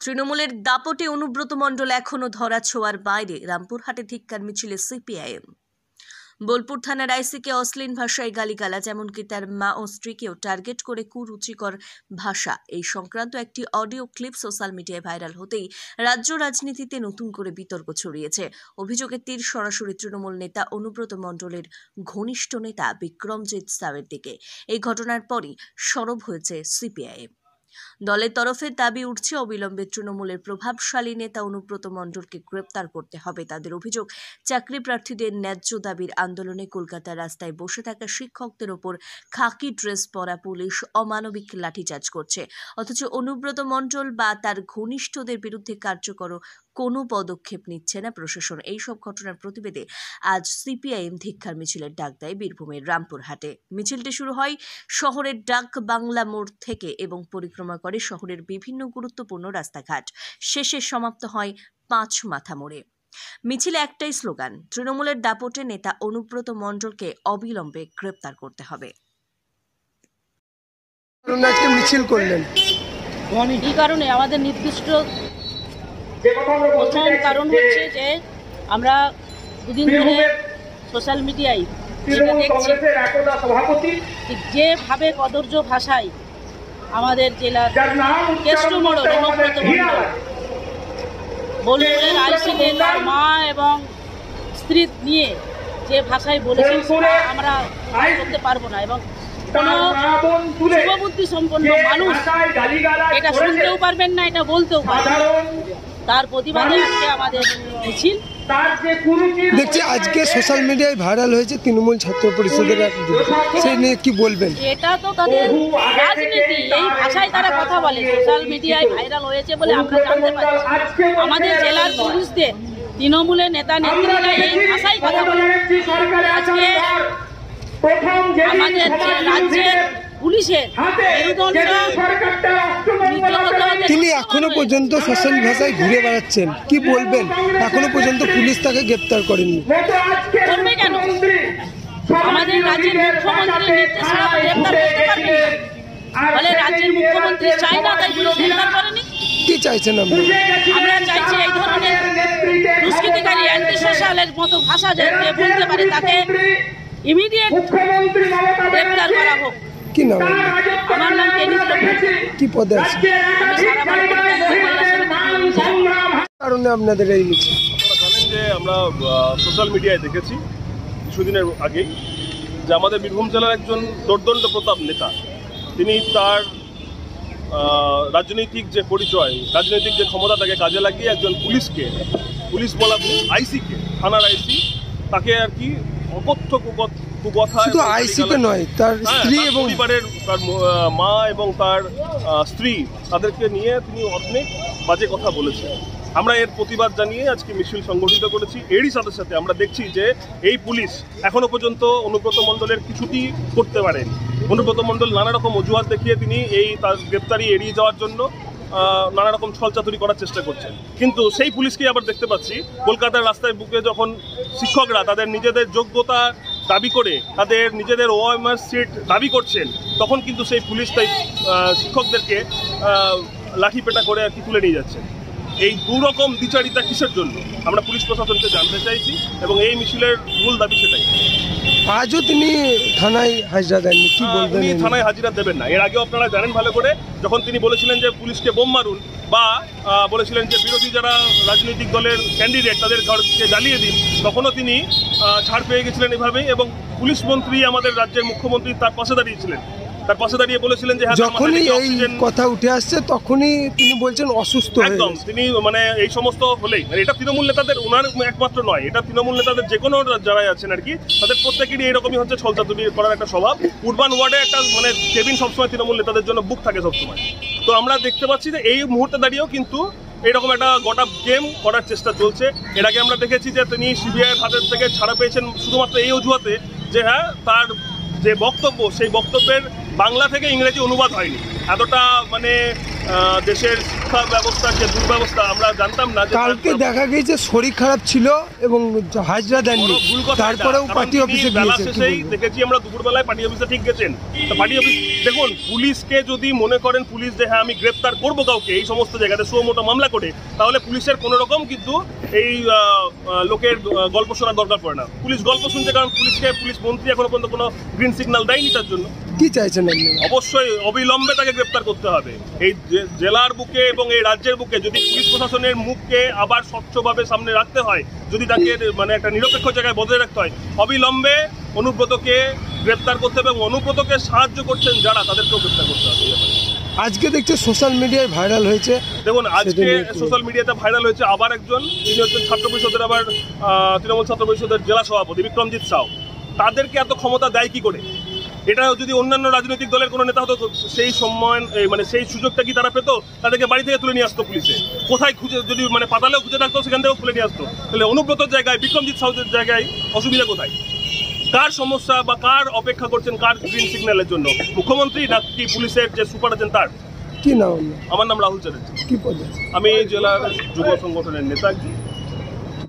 তৃণমূলের দাপটে অনুব্রত মণ্ডল এখনো ধরা ছোঁয়ার বাইরে। রামপুরহাটে ধিক্কার মিছিলে সিপিআইএম। বোলপুর থানার আইসিকে অশ্লীল ভাষায় গালিগালাজ, এমনকি তার মা ও স্ত্রীকেও টার্গেট করে কুরুচিকর ভাষা, এই সংক্রান্ত একটি অডিও ক্লিপ সোশ্যাল মিডিয়ায় ভাইরাল হতেই রাজ্য রাজনীতিতে নতুন করে বিতর্ক ছড়িয়েছে। অভিযোগের তীর সরাসরি তৃণমূল নেতা অনুব্রত মণ্ডলের ঘনিষ্ঠ নেতা বিক্রমজিৎ সাউয়ের দিকে। এই ঘটনার পরই সরব হয়েছে সিপিআইএম। দলের তরফে দাবি উঠছে, অবিলম্বে তৃণমূলের প্রভাবশালী নেতা অনুব্রত মণ্ডলকে গ্রেপ্তার করতে হবে। তাদের অভিযোগ, চাকরি প্রার্থীদের ন্যায্য দাবির আন্দোলনে কলকাতার রাস্তায় বসে থাকা শিক্ষকদের ওপর খাকি ড্রেস পরা পুলিশ অমানবিক লাঠিচার্জ করছে, অথচ অনুব্রত মণ্ডল বা তার ঘনিষ্ঠদের বিরুদ্ধে কার্যকর কোনো পদক্ষেপ নিচ্ছে না প্রশাসন। এইসব ঘটনার প্রতিবাদে আজ সিপিআইএম ধিক্কার মিছিলের ডাক দেয় বীরভূমের রামপুরহাটে। মিছিলটি শুরু হয় শহরের ডাক বাংলা মোড় থেকে এবং পরিক্রমা করে শহরের বিভিন্ন গুরুত্বপূর্ণ রাস্তাঘাট, শেষে সমাপ্ত হয় ৫ মাথা মোড়ে। মিছিলে একটাই স্লোগান, তৃণমূলের দাপটে নেতা অনুব্রত মণ্ডলকে অবিলম্বে গ্রেপ্তার করতে হবে। মিছিল করলেন এই কারণে আমাদের নির্দিষ্ট প্রথম কারণ হচ্ছে যে আমরা দুদিন ধরে সোশ্যাল মিডিয়ায় যেটা দেখছি, যেভাবে কদর্য ভাষায় আমাদের জেলার কেষ্টমোড়ল অনুব্রত মণ্ডল বোলপুরের আইসিতে তার মা এবং স্ত্রী নিয়ে যে ভাষায় বলেছেন সেটা আমরা করতে পারবো না, এবং কোনো শুভবুদ্ধি সম্পন্ন মানুষ এটা শুনতেও পারবেন না, এটা বলতেও পারবেন না। তার প্রতিবাদে আজকে আমাদের মিছিল। দেখছি আজকে সোশ্যাল মিডিয়ায় ভাইরাল হয়েছে তৃণমূল ছাত্র পরিষদের সেই নিয়ে কি বলবেন? এটা তো তাদের রাজনীতি, এই ভাষায় তারা কথা বলে। সোশ্যাল মিডিয়ায় ভাইরাল হয়েছে বলে আমরা জানতে পারছি। আমাদের জেলার পুলিশদের তৃণমূলের নেতা নেত্রীরা এই ভাষায় কথা বলে। আজকে আমাদের রাজ্যের পুলিশের তিনি এখনো পর্যন্ত সোশ্যাল ভাষায় ঘুরে বেড়াচ্ছেন, কি বলবেন? এখনো পর্যন্ত পুলিশ তাকে গ্রেপ্তার করেনি। করবে কেন? আমাদের রাজ্যের মুখ্যমন্ত্রীর নির্দেশ ছাড়া গ্রেপ্তার করতে পারবেন না। ফলে রাজ্যের মুখ্যমন্ত্রী চাই না, তাই পুলিশ গ্রেপ্তার করেনি। কি চাইছেন আপনি? আমরা চাইছি এই ধরনের দুষ্কৃতিকারী অ্যান্টি সোশ্যালের মতো ভাষা যে বলতে পারে তাকে ইমিডিয়েট গ্রেপ্তার করা হোক। কি নাম? আমার নাম টেনিস লোক। কি পদে আছে? কারণে আপনাদের এই মিছিল? আপনারা জানেন যে আমরা সোশ্যাল মিডিয়ায় দেখেছি কিছুদিনের আগেই যে আমাদের বীরভূম জেলার একজন দোর্দণ্ড প্রতাপ নেতা, তিনি তার রাজনৈতিক যে পরিচয়, রাজনৈতিক যে ক্ষমতা, তাকে কাজে লাগিয়ে একজন পুলিশ বলা আইসিকে, থানার আইসি, তাকে আর কি অকথ্য কুকথা, শুধু আইসিকে নয়, তার স্ত্রী এবং পরিবারের, তার মা এবং তার স্ত্রী, তাদেরকে নিয়ে তিনি অনেক বাজে কথা বলেছেন। আমরা এর প্রতিবাদ জানিয়ে আজকে মিছিল সংগঠিত করেছি। এরই সাথে সাথে আমরা দেখছি যে এই পুলিশ এখনো পর্যন্ত অনুব্রত মণ্ডলের কিছুটি করতে পারেনি। অনুব্রত মণ্ডল নানা রকম অজুহাত দেখিয়ে তিনি তার গ্রেপ্তারি এড়িয়ে যাওয়ার জন্য নানা রকম ছলচাতুরি করার চেষ্টা করছেন। কিন্তু সেই পুলিশকেই আবার দেখতে পাচ্ছি কলকাতার রাস্তায় বুকে যখন শিক্ষকরা তাদের নিজেদের যোগ্যতা দাবি করে তাদের নিজেদের ওএমআর সিট দাবি করছেন, তখন কিন্তু সেই পুলিশ তাই শিক্ষকদেরকে লাঠিপেটা করে আর কি তুলে নিয়ে যাচ্ছেন। এই দুরকম দ্বিচারিতা কিসের জন্য আমরা পুলিশ প্রশাসনকে জানতে চাইছি, এবং এই মিছিলের মূল দাবি সেটাই। আজও তিনি থানায় হাজিরা দেননি, কি বলবেন? তিনি থানায় হাজিরা দেবেন না। এর আগেও আপনারা জানেন ভালো করে, যখন তিনি বলেছিলেন যে পুলিশকে বোম মারুন, বা বলেছিলেন যে বিরোধী যারা রাজনৈতিক দলের ক্যান্ডিডেট তাদের ঘরকে জ্বালিয়ে দিন, তখনও তিনি ছাড় পেয়ে গেছিলেন এভাবেই। এবং পুলিশ মন্ত্রী আমাদের রাজ্যের মুখ্যমন্ত্রী তার পাশে দাঁড়িয়েছিলেন, তার পাশে দাঁড়িয়ে বলেছিলেন যে যখনই এই কথা উঠে আসছে তখনই তিনি বলছেন অসুস্থ। একদম, তিনি মানে এই সমস্ত হলেই, এটা তৃণমূল নেতাদের, ওনার একমাত্র নয়, এটা তৃণমূল নেতাদের যে কোনো যারা আছেন আর কি, তাদের প্রত্যেকেরই এরকমই হচ্ছে ছলচাতুরি করার একটা স্বভাব। উরবান ওয়ার্ডে একটা মানে কেবিন সবসময় তৃণমূল নেতাদের জন্য বুক থাকে সবসময়। তো আমরা দেখতে পাচ্ছি যে এই মুহূর্তে দাঁড়িয়েও কিন্তু এইরকম একটা গোটা গেম করার চেষ্টা চলছে। এর আগে আমরা দেখেছি যে তিনি সিবিআইয়ের হাতের থেকে ছাড়া পেয়েছেন শুধুমাত্র এই অজুহাতে যে হ্যাঁ, তার যে বক্তব্য, সেই বক্তব্যের বাংলা থেকে ইংরেজি অনুবাদ হয়নি। এতটা মানে দেশের শিক্ষা ব্যবস্থার যে দুর্ব্যবস্থা আমরা জানতাম না। কালকে দেখা গেছে শরীর খারাপ ছিল এবং হাজরা দেননি, ভুল কথা, তারপরেও পার্টি অফিসে বেলা গিয়েছে। শেষেই দেখেছি আমরা দুপুরবেলায় পার্টি অফিসে ঠিক গেছেন। তো পার্টি অফিস দেখুন, পুলিশকে যদি মনে করেন পুলিশ যে হ্যাঁ আমি গ্রেপ্তার করবো কাউকে এই সমস্ত জায়গাতে সুমোটো মামলা করে, তাহলে পুলিশের কোনো রকম কিন্তু এই লোকের গল্প শোনার দরকার পড়ে না। পুলিশ গল্প শুনছে কারণ পুলিশ মন্ত্রী এখনো পর্যন্ত কোনো গ্রিন সিগন্যাল দেয়নি তার জন্য। কি চাইছেন আপনি? অবশ্যই অবিলম্বে তাকে গ্রেপ্তার করতে হবে। এই জেলার বুকে এবং এই রাজ্যের বুকে যদি পুলিশ প্রশাসনের মুখকে আবার স্বচ্ছভাবে সামনে রাখতে হয়, যদি তাকে মানে একটা নিরপেক্ষ জায়গায় বজায় রাখতে হয়, অবিলম্বে অনুব্রতকে গ্রেপ্তার করতে হবে এবং অনুব্রতকে সাহায্য করছেন যারা, তাদেরকেও গ্রেপ্তার করতে হবে। আজকে দেখছি সোশ্যাল মিডিয়ায় ভাইরাল হয়েছে। দেখুন, আজকে সোশ্যাল মিডিয়াতে ভাইরাল হয়েছে আবার একজন, তিনি হচ্ছেন ছাত্র পরিষদের আবার তৃণমূল ছাত্র পরিষদের জেলা সভাপতি বিক্রমজিৎ সাউ। তাদেরকে এত ক্ষমতা দেয় কি করে? এটা যদি অন্যান্য রাজনৈতিক দলের কোনো নেতা হতো, সেই সম্মান মানে সেই সুযোগটা কি তারা পেতো? তাদেরকে বাড়ি থেকে তুলে নিয়ে আসতো পুলিশে, কোথায় খুঁজে, যদি মানে পাতালেও খুঁজে থাকতো সেখান থেকেও তুলে নিয়ে আসতো। তাহলে অনুব্রতর জায়গায়, বিক্রমজিৎ সাউদের জায়গায় অসুবিধা কোথায়? কার সমস্যা বা কার অপেক্ষা করছেন, কার গ্রিন সিগন্যালের জন্য? মুখ্যমন্ত্রী নাকি পুলিশের যে সুপার আছেন তার? কি নাম? আমার নাম রাহুল চ্যাটার্জি। কি পদে? আমি এই জেলার যুব সংগঠনের নেতা।